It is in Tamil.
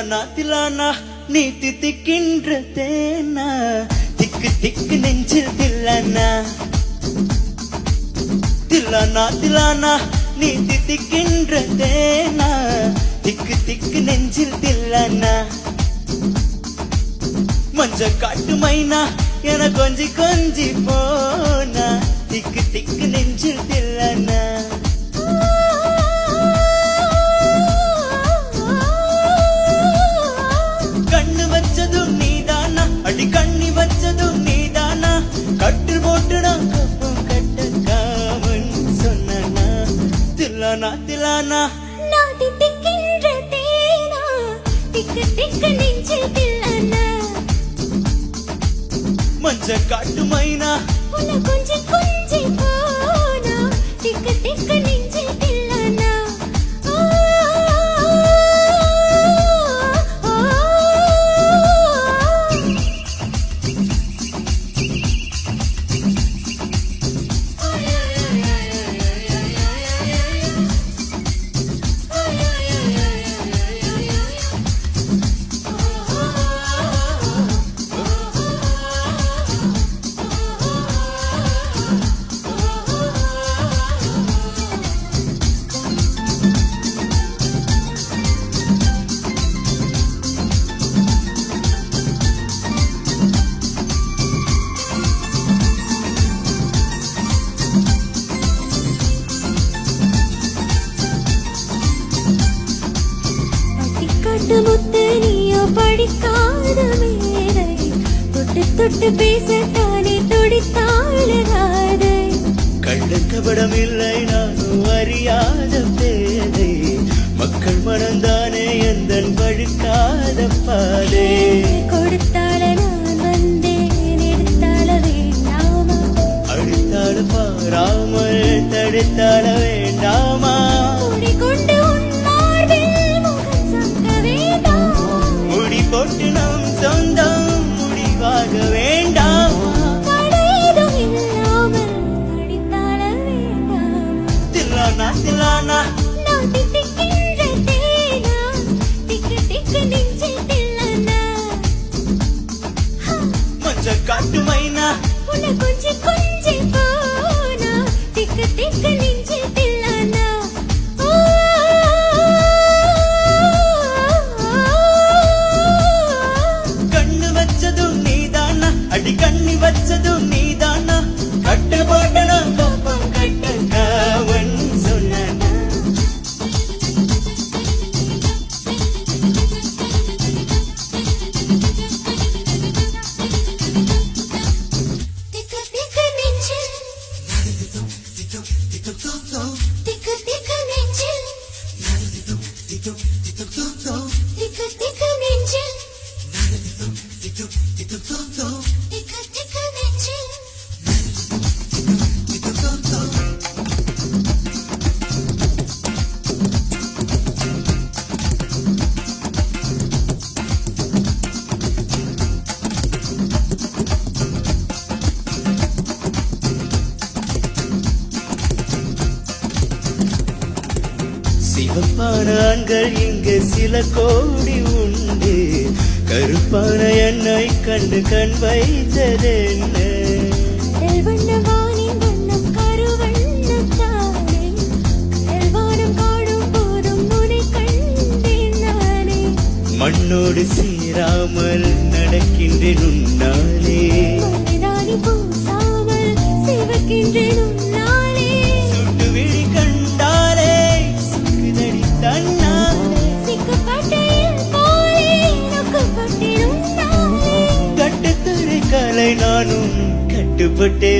தில்லானா நீ தித்திக்கின்ற தேனா திக்கு திக்கு நெஞ்சில் தில்லானா தில்லானா நீ தித்திக்கின்ற தேனா திக்கு திக்கு நெஞ்சில் தில்லானா மஞ்ச காட்டு மைனா என கொஞ்சி கொஞ்சி போனா திக்கு திக்கு நெஞ்சில் தில்லானா கண்ணு வச்சதும் நீதானா அடி கண்ணி வச்சதும் நீதானா கட்டில் போட்டு நான் கப்பம் கட்ட காமன் சொன்னா தில்லானா நான் தித்திக்கின்ற தேனா திக்கு திக்கு நெஞ்சில் தில்லானா மஞ்ச காட்டு மைனா உன்னை கொஞ்சி கொஞ்சி போனா திக்கு திக்கு நெஞ்சில் தில்லானா முத்து நீயோ படிக்காத மேதை தொட்டு தொட்டு பேசத்தானே துடித்தாளுகாதை கள்ளக்கபடம் இல்லை நானும் அறியாத பேதை மக்கள் மனந்தானே எந்தன் பழுக்காத பாதை கொடுத்தால நான் வந்தேன் எடுத்தால வேண்டாமா அடுத்தால பாராமல் தடுத்தால வேண்டாமா கொண்டு போட்டு நம் சொந்தம் முடிவாக வேண்டாம் தடையதும் இல்லாமல் படித்தாள வேண்டாம் தில்லானா நான் தித்திக்கின்ற தேனா திக்கு திக்கு நெஞ்சில் தில்லானா மஞ்ச காட்டு மைனா உன்னை கொஞ்சி கொஞ்சி போனா திக்கு திக்கு நெஞ்சில் தில்லானா அடி கண்ணி வச்சதும் நீதானா கட்டு போட்ட நான் கப்பம் கட்ட காவன் சொன்னா திக்கு திக்கு நெஞ்சில் திக்கு திக்கு நெஞ்சில் திக்கு திக்கு நெஞ்சில் சிவப்பான ஆண்கள் இங்கு சில கோடி உண்டு கருப்பான என்னை கண்டு கண் வைத்ததென்ன வண்ணம் கருவண்ணம் தானே கல்வானம் காடும் போதும் உன்னை கண்டேன் நானே மண்ணோடு சேராமல் நடக்கின்றேன் உன்னாலே மனிதானி பூசாமல் சிவக்கின்றேன் உன்னாலே சுட்டு விழி கண்டாலே சுக்குதடி தன்னாலே சிக்கப்பட்டையில் போலே நொக்கப்பட்டேன் உன்னாலே கட்டுத்தரை கலை நானும் கட்டுப்பட்டே